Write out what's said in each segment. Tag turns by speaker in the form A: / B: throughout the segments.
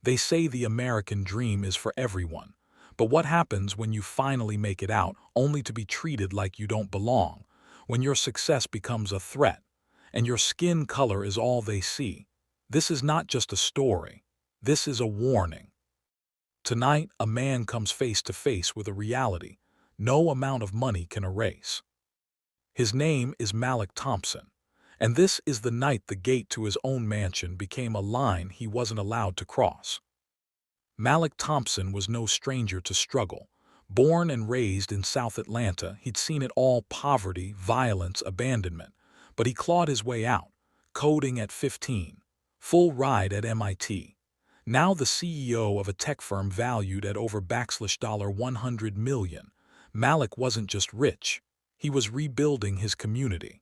A: They say the American dream is for everyone. But what happens when you finally make it out, only to be treated like you don't belong? When your success becomes a threat, and your skin color is all they see? This is not just a story. This is a warning. Tonight, a man comes face to face with a reality no amount of money can erase. His name is Malik Thompson, and this is the night the gate to his own mansion became a line he wasn't allowed to cross. Malik Thompson was no stranger to struggle. Born and raised in South Atlanta, he'd seen it all: poverty, violence, abandonment. But he clawed his way out, coding at 15, full ride at MIT. Now the CEO of a tech firm valued at over $100 million. Malik wasn't just rich, he was rebuilding his community.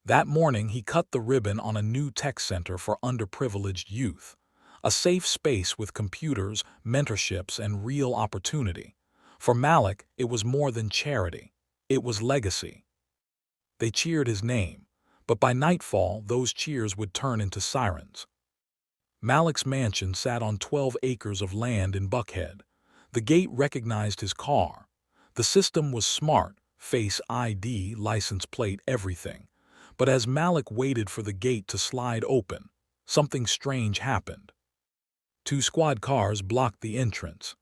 A: That morning he cut the ribbon on a new tech center for underprivileged youth. A safe space with computers, mentorships, and real opportunity. For Malik, it was more than charity. It was legacy. They cheered his name, but by nightfall those cheers would turn into sirens. Malik's mansion sat on 12 acres of land in Buckhead. The gate recognized his car. The system was smart: Face ID, license plate, everything. But as Malik waited for the gate to slide open, something strange happened. 2 squad cars blocked the entrance.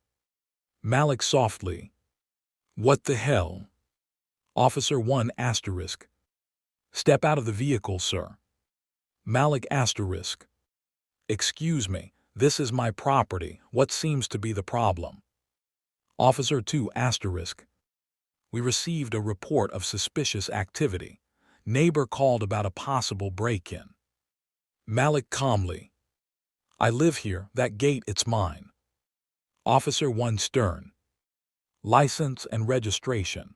A: Malik softly, "What the hell?" Officer 1 asterisk. "Step out of the vehicle, sir." Malik asterisk. "Excuse me, this is my property. What seems to be the problem?" Officer 2 asterisk. "We received a report of suspicious activity. Neighbor called about a possible break-in." Malik calmly, "I live here, that gate, it's mine." Officer 1 stern. "License and registration."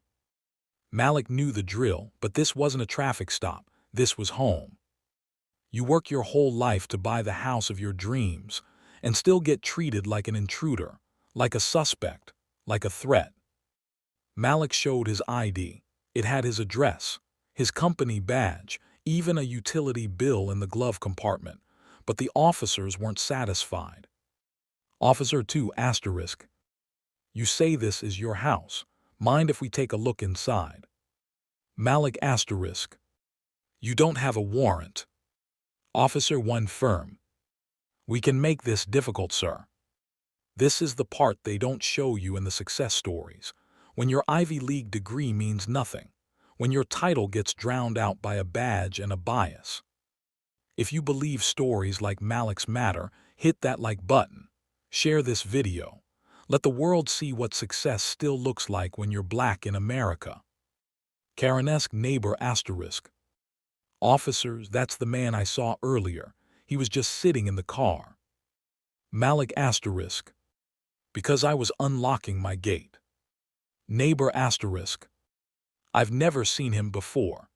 A: Malik knew the drill, but this wasn't a traffic stop, this was home. You work your whole life to buy the house of your dreams, and still get treated like an intruder, like a suspect, like a threat. Malik showed his ID. It had his address, his company badge, even a utility bill in the glove compartment. But the officers weren't satisfied. Officer 2 asterisk. "You say this is your house. Mind if we take a look inside?" Malik asterisk. "You don't have a warrant." Officer 1 firm. "We can make this difficult, sir." This is the part they don't show you in the success stories. When your Ivy League degree means nothing. When your title gets drowned out by a badge and a bias. If you believe stories like Malik's matter, hit that like button. Share this video. Let the world see what success still looks like when you're black in America. Karenesque neighbor asterisk. "Officers, that's the man I saw earlier. He was just sitting in the car." Malik asterisk. "Because I was unlocking my gate." Neighbor asterisk. "I've never seen him before."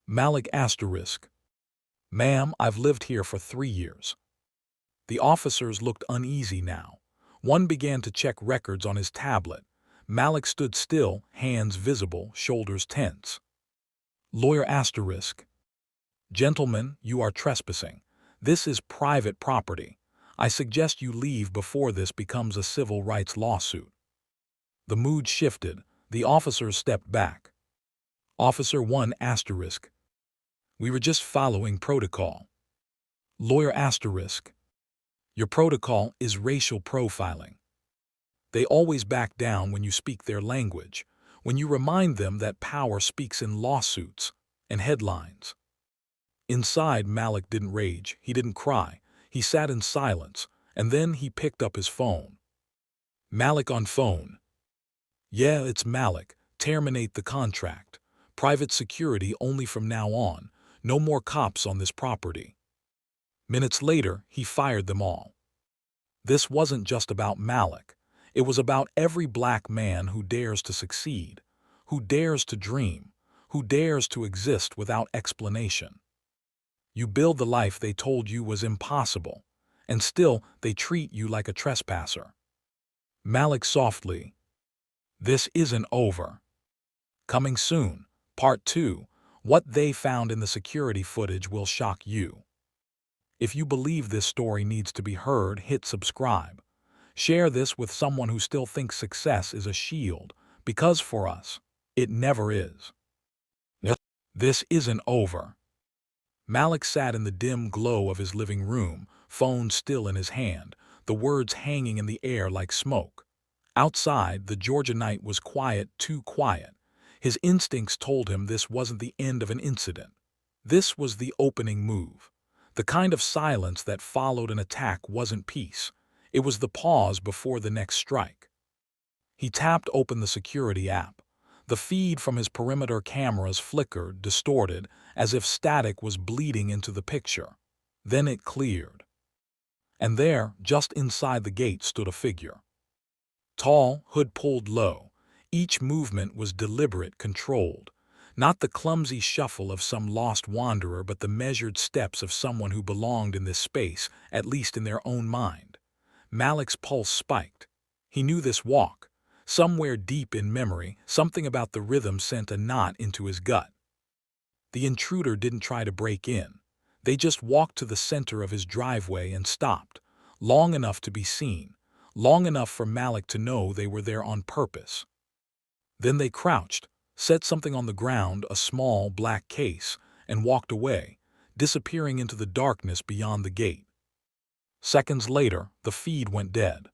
A: Malik asterisk. "Ma'am, I've lived here for 3 years." The officers looked uneasy now. One began to check records on his tablet. Malik stood still, hands visible, shoulders tense. Lawyer asterisk. "Gentlemen, you are trespassing. This is private property. I suggest you leave before this becomes a civil rights lawsuit." The mood shifted. The officers stepped back. Officer 1 asterisk. "We were just following protocol." Lawyer asterisk. "Your protocol is racial profiling." They always back down when you speak their language, when you remind them that power speaks in lawsuits and headlines. Inside, Malik didn't rage, he didn't cry, he sat in silence, and then he picked up his phone. Malik on phone. "Yeah, it's Malik. Terminate the contract. Private security only from now on. No more cops on this property." Minutes later, he fired them all. This wasn't just about Malik. It was about every black man who dares to succeed, who dares to dream, who dares to exist without explanation. You build the life they told you was impossible, and still they treat you like a trespasser. Malik softly. "This isn't over." Coming soon, Part 2, what they found in the security footage will shock you. If you believe this story needs to be heard, hit subscribe. Share this with someone who still thinks success is a shield, because for us, it never is. Yep. This isn't over. Malik sat in the dim glow of his living room, phone still in his hand, the words hanging in the air like smoke. Outside, the Georgia night was quiet, too quiet. His instincts told him this wasn't the end of an incident. This was the opening move. The kind of silence that followed an attack wasn't peace. It was the pause before the next strike. He tapped open the security app. The feed from his perimeter cameras flickered, distorted, as if static was bleeding into the picture. Then it cleared. And there, just inside the gate, stood a figure. Tall, hood pulled low. Each movement was deliberate, controlled. Not the clumsy shuffle of some lost wanderer, but the measured steps of someone who belonged in this space, at least in their own mind. Malik's pulse spiked. He knew this walk. Somewhere deep in memory, something about the rhythm sent a knot into his gut. The intruder didn't try to break in. They just walked to the center of his driveway and stopped, long enough to be seen, long enough for Malik to know they were there on purpose. Then they crouched, set something on the ground, a small black case, and walked away, disappearing into the darkness beyond the gate. Seconds later, the feed went dead.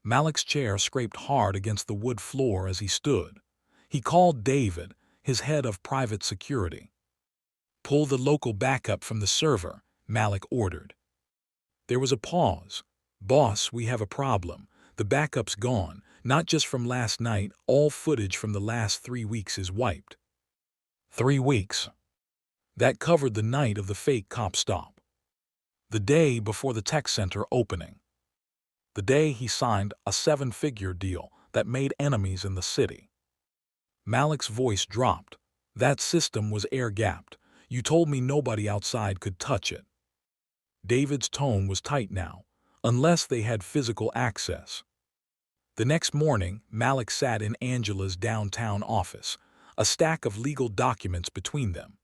A: Malik's chair scraped hard against the wood floor as he stood. He called David, his head of private security. "Pull the local backup from the server," Malik ordered. There was a pause. "Boss, we have a problem. The backup's gone, not just from last night, all footage from the last 3 weeks is wiped." 3 weeks. That covered the night of the fake cop stop. The day before the tech center opening. The day he signed a 7-figure deal that made enemies in the city. Malik's voice dropped. "That system was air-gapped. You told me nobody outside could touch it." David's tone was tight now, unless they had physical access. The next morning, Malik sat in Angela's downtown office, a stack of legal documents between them.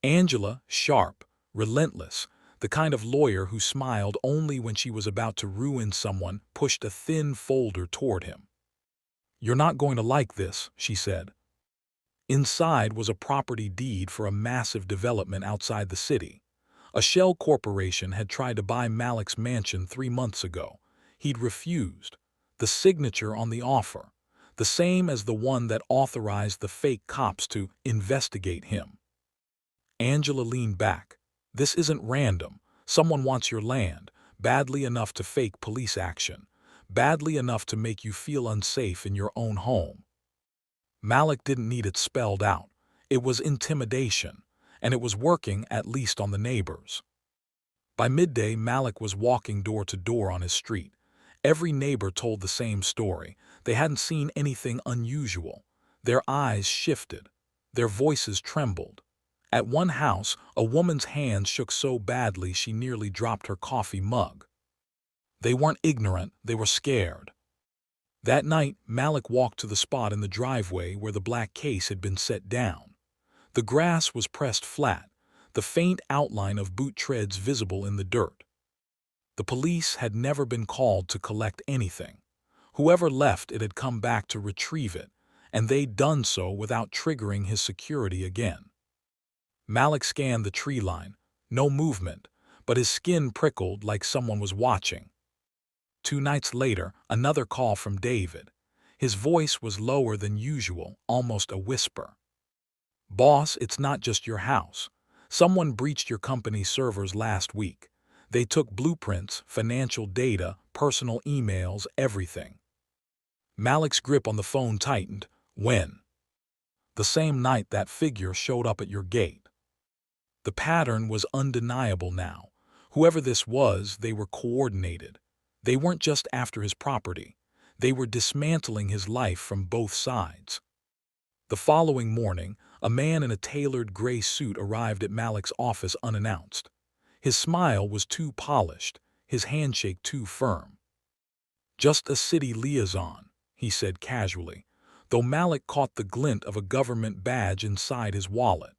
A: Angela, sharp, relentless, the kind of lawyer who smiled only when she was about to ruin someone, pushed a thin folder toward him. "You're not going to like this," she said. Inside was a property deed for a massive development outside the city. A shell corporation had tried to buy Malik's mansion 3 months ago. He'd refused. The signature on the offer, the same as the one that authorized the fake cops to investigate him. Angela leaned back. "This isn't random. Someone wants your land, badly enough to fake police action, badly enough to make you feel unsafe in your own home." Malik didn't need it spelled out. It was intimidation, and it was working, at least on the neighbors. By midday, Malik was walking door to door on his street. Every neighbor told the same story. They hadn't seen anything unusual. Their eyes shifted. Their voices trembled. At one house, a woman's hands shook so badly she nearly dropped her coffee mug. They weren't ignorant, they were scared. That night, Malik walked to the spot in the driveway where the black case had been set down. The grass was pressed flat, the faint outline of boot treads visible in the dirt. The police had never been called to collect anything. Whoever left it had come back to retrieve it, and they'd done so without triggering his security again. Malik scanned the tree line. No movement, but his skin prickled like someone was watching. 2 nights later, another call from David. His voice was lower than usual, almost a whisper. "Boss, it's not just your house. Someone breached your company's servers last week. They took blueprints, financial data, personal emails, everything." Malik's grip on the phone tightened. "When?" "The same night that figure showed up at your gate." The pattern was undeniable now. Whoever this was, they were coordinated. They weren't just after his property. They were dismantling his life from both sides. The following morning, a man in a tailored gray suit arrived at Malik's office unannounced. His smile was too polished, his handshake too firm. "Just a city liaison," he said casually, though Malik caught the glint of a government badge inside his wallet.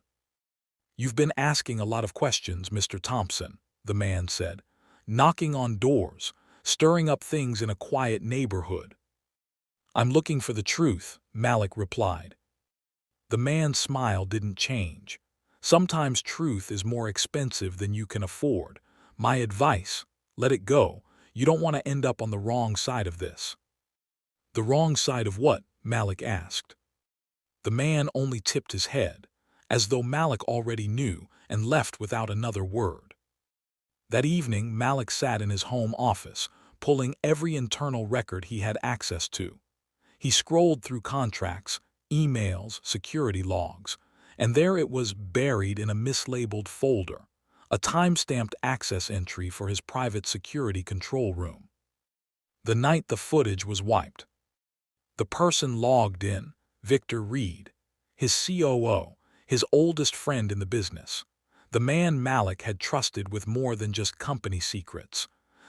A: "You've been asking a lot of questions, Mr. Thompson," the man said, knocking on doors, stirring up things in a quiet neighborhood. I'm looking for the truth, Malik replied. The man's smile didn't change. Sometimes truth is more expensive than you can afford. My advice, let it go. You don't want to end up on the wrong side of this. The wrong side of what? Malik asked. The man only tipped his head, as though Malik already knew, and left without another word. That evening, Malik sat in his home office, pulling every internal record he had access to. He scrolled through contracts, emails, security logs, and there it was, buried in a mislabeled folder, a time-stamped access entry for his private security control room. The night the footage was wiped, the person logged in, Victor Reed, his COO, his oldest friend in the business, the man Malik had trusted with more than just company secrets,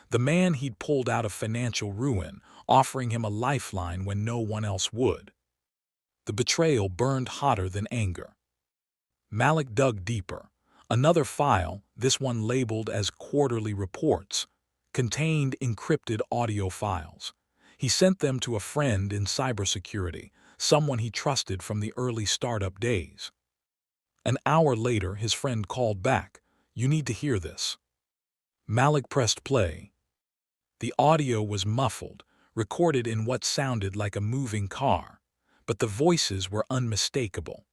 A: the man he'd pulled out of financial ruin, offering him a lifeline when no one else would. The betrayal burned hotter than anger. Malik dug deeper. Another file, this one labeled as quarterly reports, contained encrypted audio files. He sent them to a friend in cybersecurity, someone he trusted from the early startup days. An hour later, his friend called back. You need to hear this. Malik pressed play. The audio was muffled, recorded in what sounded like a moving car, but the voices were unmistakable.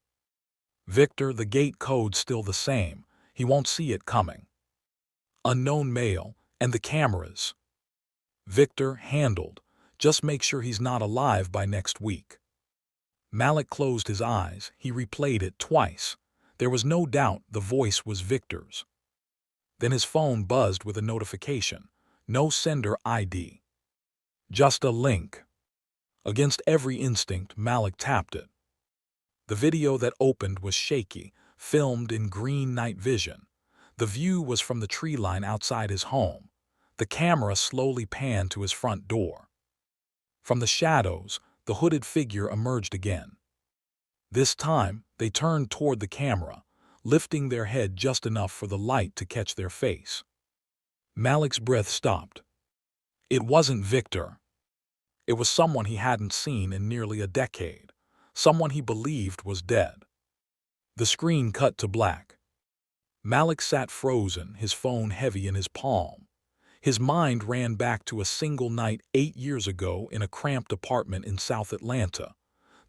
A: Victor, the gate code still the same. He won't see it coming. Unknown male, and the cameras. Victor, handled. Just make sure he's not alive by next week. Malik closed his eyes. He replayed it twice. There was no doubt the voice was Victor's. Then his phone buzzed with a notification. No sender ID. Just a link. Against every instinct, Malik tapped it. The video that opened was shaky, filmed in green night vision. The view was from the tree line outside his home. The camera slowly panned to his front door. From the shadows, the hooded figure emerged again. This time, they turned toward the camera, lifting their head just enough for the light to catch their face. Malik's breath stopped. It wasn't Victor. It was someone he hadn't seen in nearly a decade, someone he believed was dead. The screen cut to black. Malik sat frozen, his phone heavy in his palm. His mind ran back to a single night 8 years ago in a cramped apartment in South Atlanta.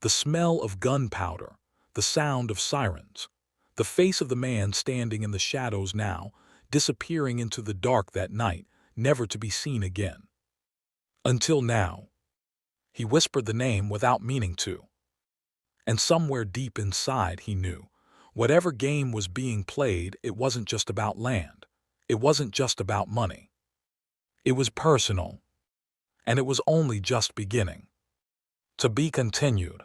A: The smell of gunpowder, the sound of sirens, the face of the man standing in the shadows now, disappearing into the dark that night, never to be seen again. Until now. He whispered the name without meaning to. And somewhere deep inside he knew, whatever game was being played, it wasn't just about land. It wasn't just about money. It was personal. And it was only just beginning. To be continued.